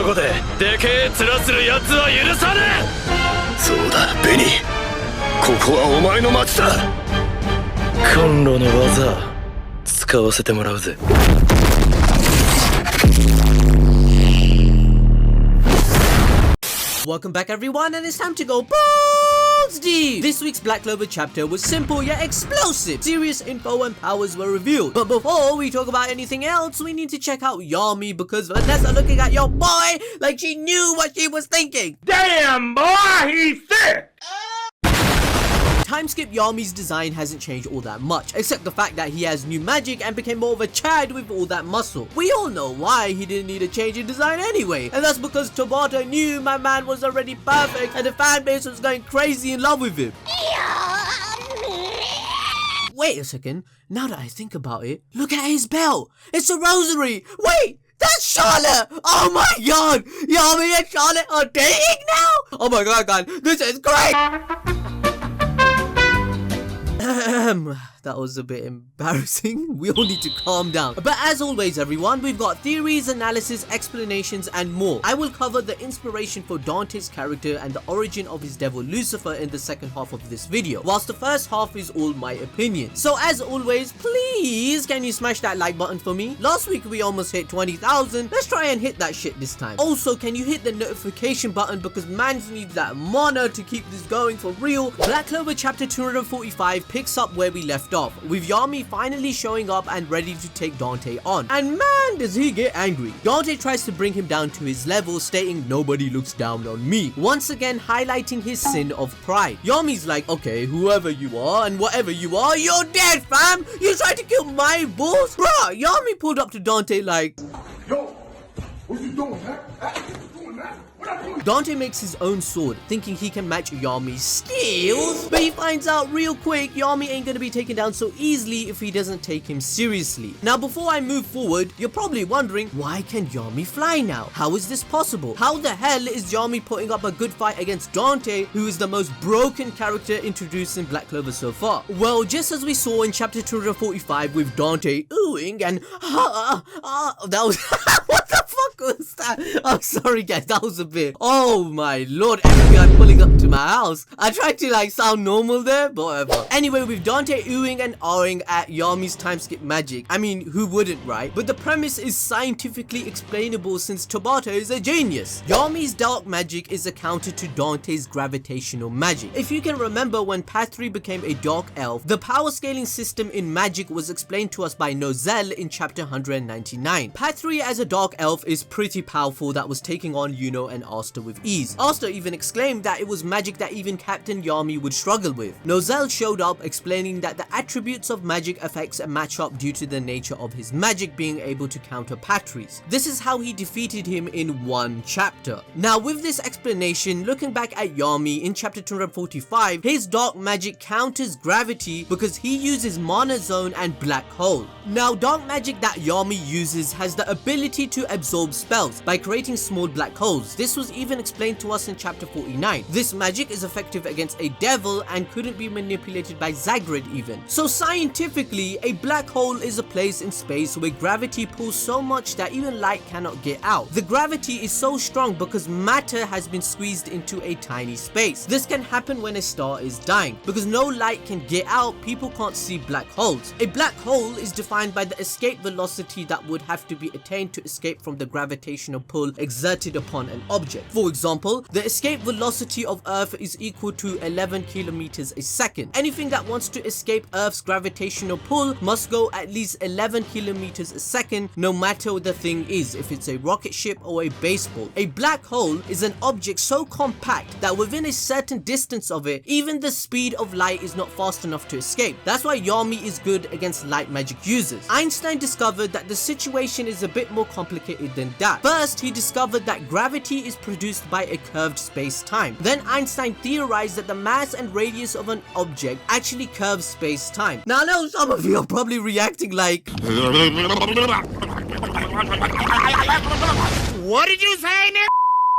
とこででけえ面する奴は許さねえ。そうだベニー、ここはお前の町だ。コンロの技使わせてもらうぜ。Welcome back everyone, and it's time to go balls deep! This week's Black Clover chapter was simple yet explosive. Serious info and powers were revealed. But before we talk about anything else, we need to check out Yami, because Vanessa looking at your boy like she knew what she was thinking. Damn boy, he's sick! Time skip Yami's design hasn't changed all that much, except the fact that he has new magic and became more of a Chad with all that muscle. We all know why he didn't need a change in design anyway, and that's because Tabata knew my man was already perfect and the fan base was going crazy in love with him. Wait a second, now that I think about it, look at his belt! It's a rosary! Wait! That's Charlotte! Oh my god! Yami and Charlotte are dating now? Oh my god, guys, this is great! That was a bit embarrassing. We all need to calm down. But as always everyone, we've got theories, analysis, explanations and more. I will cover the inspiration for Dante's character and the origin of his devil Lucifer in the second half of this video, whilst the first half is all my opinion. So as always, please can you smash that like button for me? Last week we almost hit 20,000. Let's try and hit that shit this time. Also, can you hit the notification button, because mans need that mana to keep this going for real. Black Clover chapter 245 picks up where we left off, with Yami finally showing up and ready to take Dante on. And man, does he get angry. Dante tries to bring him down to his level, stating nobody looks down on me, once again highlighting his sin of pride. Yami's like, okay, whoever you are and whatever you are, you're dead fam! You tried to kill my boss? Bruh, Yami pulled up to Dante like, Yo, what you doing, man? Dante makes his own sword, thinking he can match Yami's skills, but he finds out real quick Yami ain't gonna be taken down so easily if he doesn't take him seriously. Now before I move forward, you're probably wondering, why can Yami fly now? How is this possible? How the hell is Yami putting up a good fight against Dante, who is the most broken character introduced in Black Clover so far? Well, just as we saw in chapter 245 with Dante oohing and that was what the fuck was that? I'm sorry guys, that was a bit, oh my lord, everyone pulling up to my house. I tried to like sound normal there, but whatever. Anyway, with Dante oohing and ahhing at Yami's time skip magic, I mean, who wouldn't, right? But the premise is scientifically explainable since Tabata is a genius. Yami's dark magic is a counter to Dante's gravitational magic. If you can remember, when Pathri became a dark elf, the power scaling system in magic was explained to us by Nozel in chapter 199. Pathri as a dark elf is pretty powerful, that was taking on Yuno and Asta with ease. Asta even exclaimed that it was magic that even Captain Yami would struggle with. Nozel showed up explaining that the attributes of magic effects a matchup due to the nature of his magic being able to counter Patri's. This is how he defeated him in one chapter. Now with this explanation, looking back at Yami in chapter 245, his dark magic counters gravity because he uses mana zone and black hole. Now dark magic that Yami uses has the ability to absorb spells by creating small black holes. This was even explained to us in chapter 49. This magic is effective against a devil and couldn't be manipulated by Zagred even. So scientifically, a black hole is a place in space where gravity pulls so much that even light cannot get out. The gravity is so strong because matter has been squeezed into a tiny space. This can happen when a star is dying. Because no light can get out, people can't see black holes. A black hole is defined by the escape velocity that would have to be attained to escape from the gravitational pull exerted upon an object. For example, the escape velocity of Earth is equal to 11 kilometers a second. Anything that wants to escape Earth's gravitational pull must go at least 11 kilometers a second, no matter what the thing is, if it's a rocket ship or a baseball. A black hole is an object so compact that within a certain distance of it, even the speed of light is not fast enough to escape. That's why Yami is good against light magic users. Einstein discovered that the situation is a bit more complicated than that. First, he discovered that gravity is produced by a curved space-time. Then Einstein theorized that the mass and radius of an object actually curves space-time. Now I know some of you are probably reacting like, What did you say, nigga?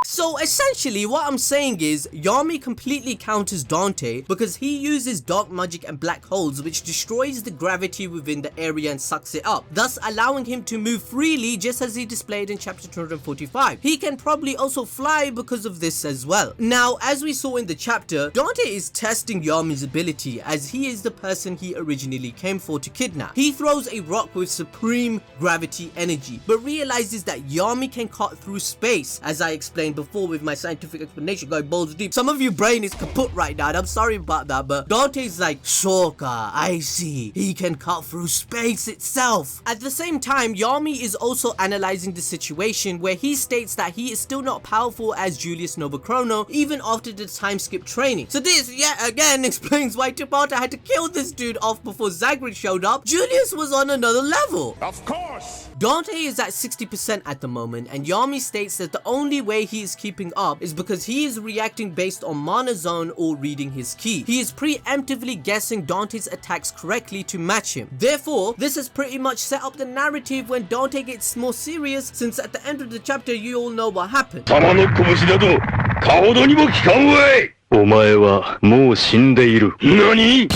so So essentially what I'm saying is Yami completely counters Dante because he uses dark magic and black holes which destroys the gravity within the area and sucks it up, thus allowing him to move freely just as he displayed in chapter 245. He can probably also fly because of this as well. Now, as we saw in the chapter, Dante is testing Yami's ability as he is the person he originally came for to kidnap. He throws a rock with supreme gravity energy, but realizes that Yami can cut through space, as I explained before with my scientific explanation going balls deep. Some of you brain is kaput right now, and I'm sorry about that, but Dante's like, Shoka, I see, he can cut through space itself. At the same time, Yami is also analyzing the situation where he states that he is still not powerful as Julius Novachrono even after the time skip training. So this yet again explains why Tabata had to kill this dude off before Zagreus showed up. Julius was on another level. Of course! Dante is at 60% at the moment, and Yami states that the only way he is keeping up is because he is reacting based on mana zone or reading his ki. He is preemptively guessing Dante's attacks correctly to match him. Therefore, this has pretty much set up the narrative when Dante gets more serious, since at the end of the chapter you all know what happened. 様の拳などかほどにも効かんわい。お前はもう死んでいる。何？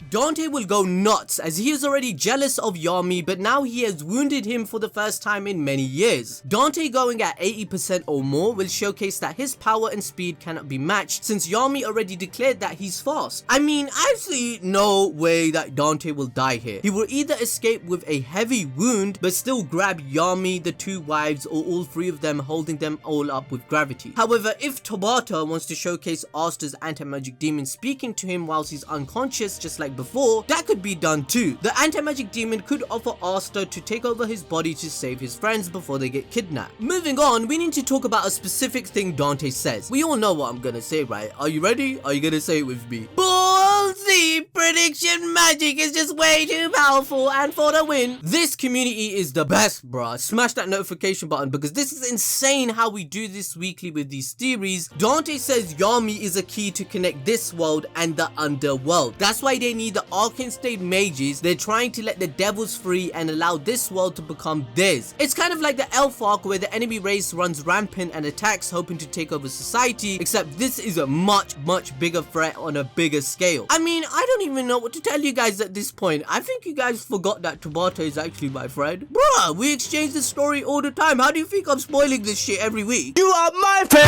Dante will go nuts as he is already jealous of Yami, but now he has wounded him for the first time in many years. Dante going at 80% or more will showcase that his power and speed cannot be matched since Yami already declared that he's fast. I mean, I see no way that Dante will die here. He will either escape with a heavy wound but still grab Yami, the two wives, or all three of them, holding them all up with gravity. However, if Tabata wants to showcase Asta's anti-magic demon speaking to him whilst he's unconscious just like before, that could be done too. The anti-magic demon could offer Asta to take over his body to save his friends before they get kidnapped. Moving on, we need to talk about a specific thing Dante says. We all know what I'm gonna say, right? Are you ready? Are you gonna say it with me? Ballsy! Prediction magic is just way too powerful, and for the win. This community is the best, bruh. Smash that notification button because this is insane how we do this weekly with these theories. Dante says Yami is a key to connect this world and the underworld. That's why they need the arcane state mages. They're trying to let the devils free and allow this world to become theirs. It's kind of like the elf arc where the enemy race runs rampant and attacks hoping to take over society, except this is a much bigger threat on a bigger scale. I mean, I don't even know what to tell you guys at this point. I think you guys forgot that Tabata is actually my friend. Bruh, we exchange this story all the time. How do you think I'm spoiling this shit every week? You are my friend.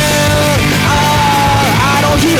I don't hear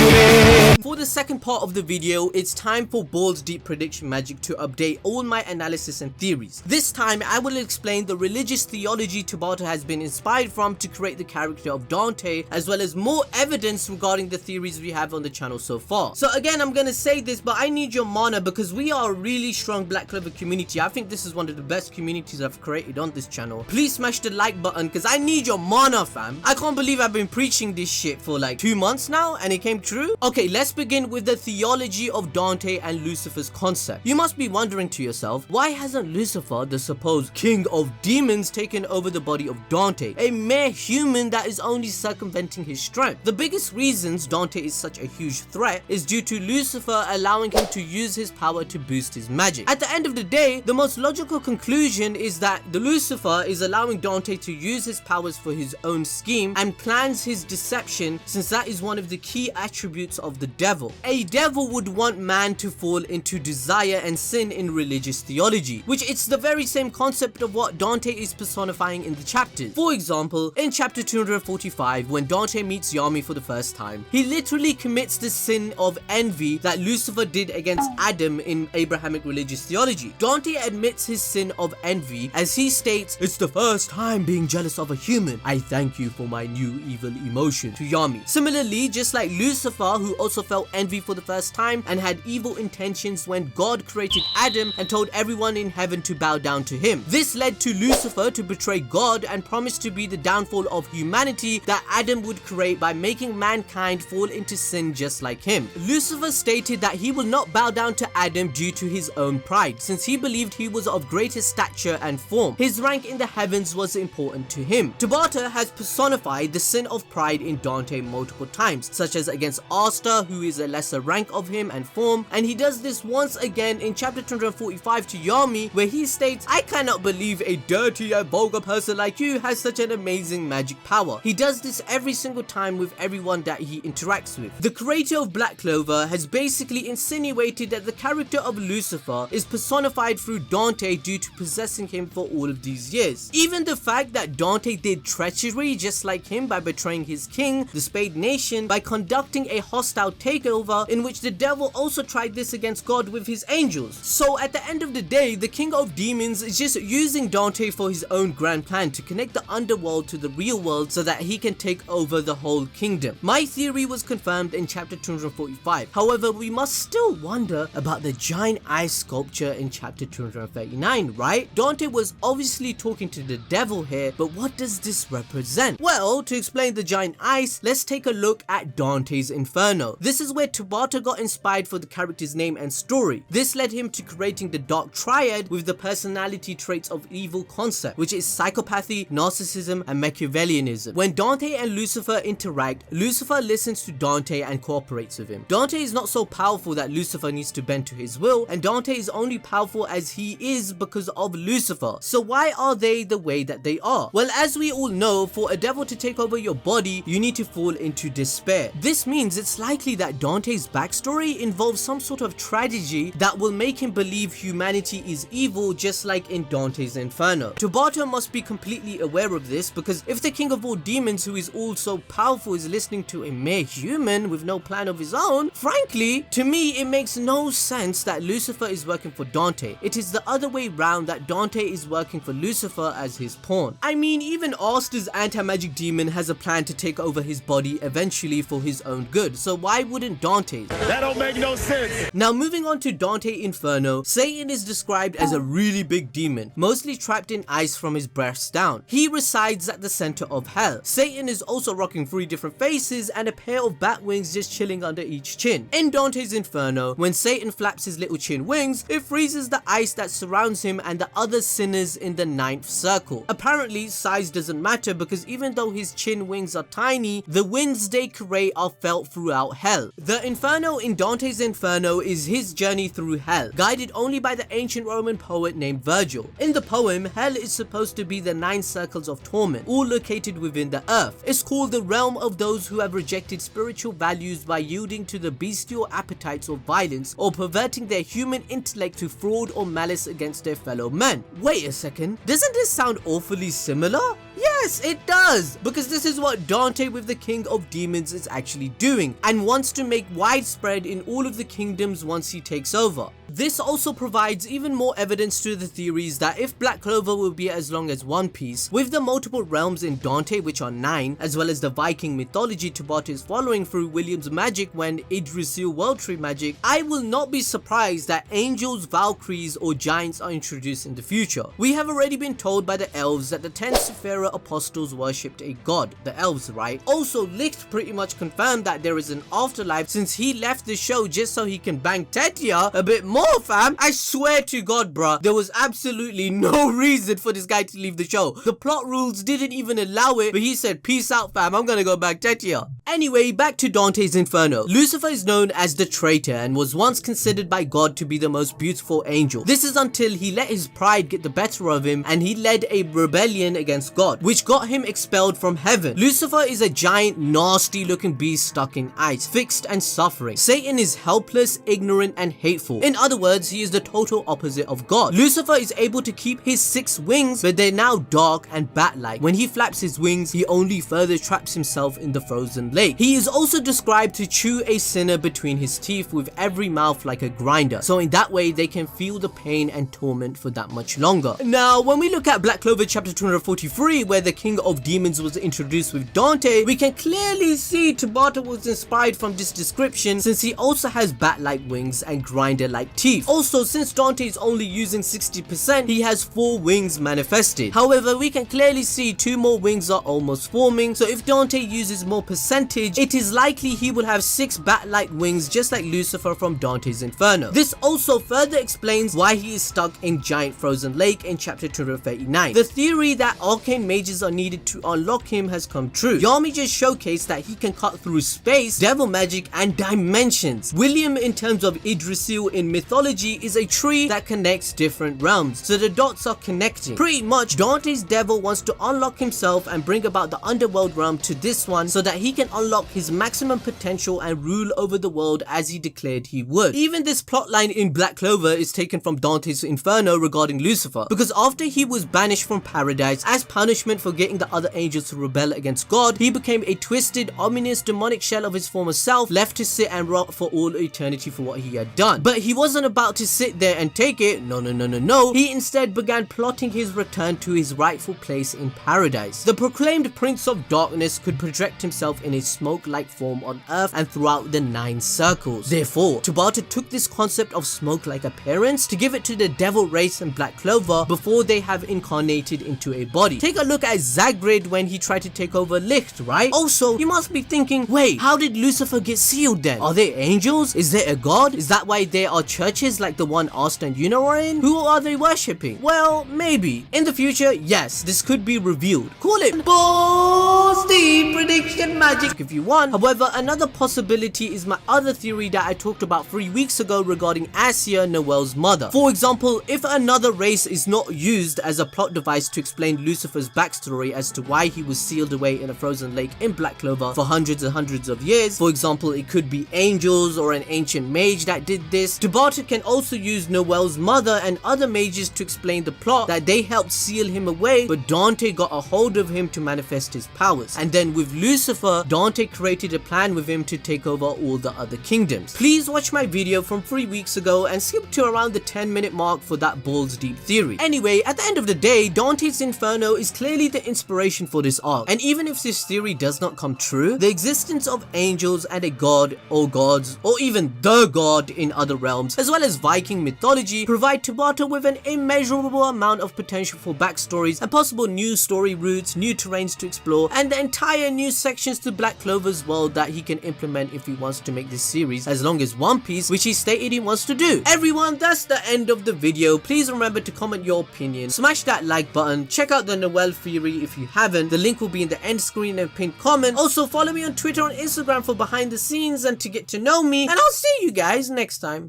you, man. For the second part of the video, it's time for Balls Deep Prediction Magic to update all my analysis and theories. This time, I will explain the religious theology Tabata has been inspired from to create the character of Dante, as well as more evidence regarding the theories we have on the channel so far. So again, I'm gonna say this, but I need your mana because we are a really strong Black Clover community. I think this is one of the best communities I've created on this channel. Please smash the like button because I need your mana, fam. I can't believe I've been preaching this shit for like 2 months now and it came true. Okay, let's begin with the theology of Dante and Lucifer's concept. You must be wondering to yourself, why hasn't Lucifer, the supposed king of demons, taken over the body of Dante, a mere human that is only circumventing his strength? The biggest reasons Dante is such a huge threat is due to Lucifer allowing him to use his power to boost his magic. At the end of the day, the most logical conclusion is that the Lucifer is allowing Dante to use his powers for his own scheme and plans his deception, since that is one of the key attributes of the devil. A devil would want man to fall into desire and sin in religious theology, which it's the very same concept of what Dante is personifying in the chapters. For example, in chapter 245, when Dante meets Yami for the first time, he literally commits the sin of envy that Lucifer did against Adam in Abrahamic religious theology. Dante admits his sin of envy as he states, "It's the first time being jealous of a human. I thank you for my new evil emotion," to Yami. Similarly, just like Lucifer, who also felt envy for the first time and had evil intentions when God created Adam and told everyone in heaven to bow down to him. This led to Lucifer to betray God and promise to be the downfall of humanity that Adam would create by making mankind fall into sin just like him. Lucifer stated that he will not bow down to Adam due to his own pride, since he believed he was of greater stature and form. His rank in the heavens was important to him. Tabata has personified the sin of pride in Dante multiple times, such as against Asta, who who is a lesser rank of him and form, and he does this once again in chapter 245 to Yami, where he states, "I cannot believe a dirty and vulgar person like you has such an amazing magic power." He does this every single time with everyone that he interacts with. The creator of Black Clover has basically insinuated that the character of Lucifer is personified through Dante due to possessing him for all of these years. Even the fact that Dante did treachery just like him by betraying his king, the Spade Nation, by conducting a hostile takeover in which the devil also tried this against God with his angels. So at the end of the day, the king of demons is just using Dante for his own grand plan to connect the underworld to the real world so that he can take over the whole kingdom. My theory was confirmed in chapter 245. However, we must still wonder about the giant ice sculpture in chapter 239, right? Dante was obviously talking to the devil here, but what does this represent? Well, to explain the giant ice, let's take a look at Dante's Inferno. This is where Tabata got inspired for the character's name and story. This led him to creating the dark triad with the personality traits of evil concept, which is psychopathy, narcissism, and Machiavellianism. When Dante and Lucifer interact, Lucifer listens to Dante and cooperates with him. Dante is not so powerful that Lucifer needs to bend to his will, and Dante is only powerful as he is because of Lucifer. So why are they the way that they are? Well, as we all know, for a devil to take over your body, you need to fall into despair. This means it's likely that Dante's backstory involves some sort of tragedy that will make him believe humanity is evil, just like in Dante's Inferno. Tabata must be completely aware of this, because if the king of all demons, who is all so powerful, is listening to a mere human with no plan of his own, frankly, to me it makes no sense that Lucifer is working for Dante. It is the other way round, that Dante is working for Lucifer as his pawn. I mean, even Asta's anti-magic demon has a plan to take over his body eventually for his own good, so why wouldn't Dante's? That don't make no sense. Now, moving on to Dante Inferno, Satan is described as a really big demon, mostly trapped in ice from his breast down. He resides at the center of hell. Satan is also rocking 3 different faces and a pair of bat wings just chilling under each chin. In Dante's Inferno, when Satan flaps his little chin wings, it freezes the ice that surrounds him and the other sinners in the 9th circle. Apparently, size doesn't matter, because even though his chin wings are tiny, the winds they create are felt throughout hell. The Inferno in Dante's Inferno is his journey through hell, guided only by the ancient Roman poet named Virgil. In the poem, hell is supposed to be the 9 circles of torment, all located within the earth. It's called the realm of those who have rejected spiritual values by yielding to the bestial appetites of violence or perverting their human intellect to fraud or malice against their fellow men. Wait a second, doesn't this sound awfully similar? Yes, it does, because this is what Dante with the King of Demons is actually doing, and wants to make widespread in all of the kingdoms once he takes over. This also provides even more evidence to the theories that if Black Clover will be as long as One Piece, with the multiple realms in Dante, which are 9, as well as the Viking mythology Tabata is following through William's magic when Idrisil World Tree magic, I will not be surprised that angels, Valkyries, or giants are introduced in the future. We have already been told by the elves that the 10 Sephira apostles worshipped a god, the elves, right? Also, Licht pretty much confirmed that there is an afterlife, since he left the show just so he can bang Tetia a bit more, fam. I swear to God, bruh, there was absolutely no reason for this guy to leave the show. The plot rules didn't even allow it, but he said, peace out, fam, I'm gonna go back Tetia. Anyway, back to Dante's Inferno. Lucifer is known as the traitor and was once considered by God to be the most beautiful angel. This is until he let his pride get the better of him and he led a rebellion against God, which got him expelled from heaven. Lucifer is a giant, nasty looking beast stuck in ice, fixed and suffering. Satan is helpless, ignorant, and hateful. In other words, he is the total opposite of God. Lucifer is able to keep his 6 wings, but they're now dark and bat-like. When he flaps his wings, he only further traps himself in the frozen lake. He is also described to chew a sinner between his teeth with every mouth like a grinder, so in that way they can feel the pain and torment for that much longer. Now, when we look at Black Clover chapter 243, where the King of Demons was introduced with Dante, we can clearly see Tabata was inspired from this description, since he also has bat-like wings and grinder-like teeth. Also, since Dante is only using 60%, he has 4 wings manifested. However, we can clearly see 2 more wings are almost forming, so if Dante uses more percentage, percentage, it is likely he will have 6 bat-like wings just like Lucifer from Dante's Inferno. This also further explains why he is stuck in Giant Frozen Lake in chapter 239. The theory that arcane mages are needed to unlock him has come true. Yami just showcased that he can cut through space, devil magic, and dimensions. William, in terms of Idrisil in mythology, is a tree that connects different realms, so the dots are connecting. Pretty much, Dante's devil wants to unlock himself and bring about the underworld realm to this one so that he can unlock his maximum potential and rule over the world as he declared he would. Even this plotline in Black Clover is taken from Dante's Inferno regarding Lucifer, because after he was banished from paradise as punishment for getting the other angels to rebel against God, he became a twisted, ominous, demonic shell of his former self, left to sit and rot for all eternity for what he had done. But he wasn't about to sit there and take it. No. He instead began plotting his return to his rightful place in paradise. The proclaimed Prince of Darkness could project himself in a smoke-like form on Earth and throughout the 9 circles. Therefore, Tabata took this concept of smoke-like appearance to give it to the devil race in Black Clover before they have incarnated into a body. Take a look at Zagrid when he tried to take over Licht, right? Also, you must be thinking, wait, how did Lucifer get sealed then? Are they angels? Is there a god? Is that why there are churches like the one Asta Yami are in? Who are they worshipping? Well, maybe. In the future, yes, this could be revealed. Call it balls deep prediction magic if you want. However, another possibility is my other theory that I talked about 3 weeks ago regarding Asia, Noel's mother. For example, if another race is not used as a plot device to explain Lucifer's backstory as to why he was sealed away in a frozen lake in Black Clover for hundreds and hundreds of years, for example, it could be angels or an ancient mage that did this, Tabata can also use Noel's mother and other mages to explain the plot that they helped seal him away, but Dante got a hold of him to manifest his powers. And then with Lucifer, Dante created a plan with him to take over all the other kingdoms. Please watch my video from 3 weeks ago and skip to around the 10-minute mark for that balls deep theory. Anyway, at the end of the day, Dante's Inferno is clearly the inspiration for this arc, and even if this theory does not come true, the existence of angels and a god or gods or even the god in other realms, as well as Viking mythology, provide Tabata with an immeasurable amount of potential for backstories and possible new story routes, new terrains to explore, and the entire new sections to Black Clover's world that he can implement if he wants to make this series as long as One Piece, which he stated he wants to do. Everyone, that's the end of the video. Please remember to comment your opinion, smash that like button, check out the Noel theory if you haven't, the link will be in the end screen and pinned comment. Also follow me on Twitter and Instagram for behind the scenes and to get to know me, and I'll see you guys next time.